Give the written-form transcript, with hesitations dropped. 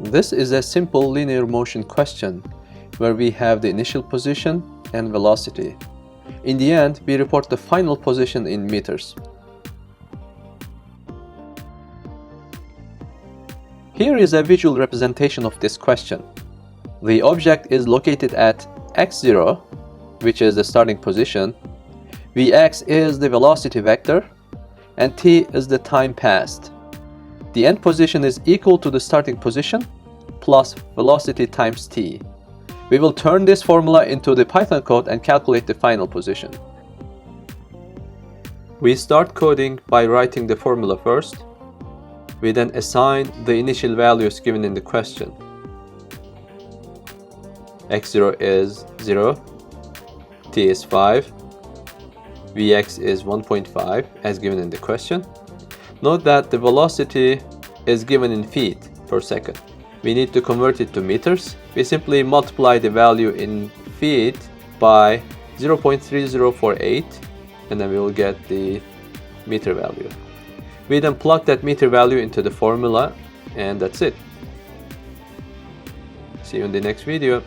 This is a simple linear motion question where we have the initial position and velocity. In the end, we report the final position in meters. Here is a visual representation of this question. The object is located at x0, which is the starting position, vx is the velocity vector, and t is the time passed. The end position is equal to the starting position plus velocity times t. We will turn this formula into the Python code and calculate the final position. We start coding by writing the formula first. We then assign the initial values given in the question. x0 is 0, t is 5, vx is 1.5 as given in the question. Note that the velocity is given in feet per second. We need to convert it to meters. We simply multiply the value in feet by 0.3048 and then we will get the meter value. We then plug that meter value into the formula and that's it. See you in the next video.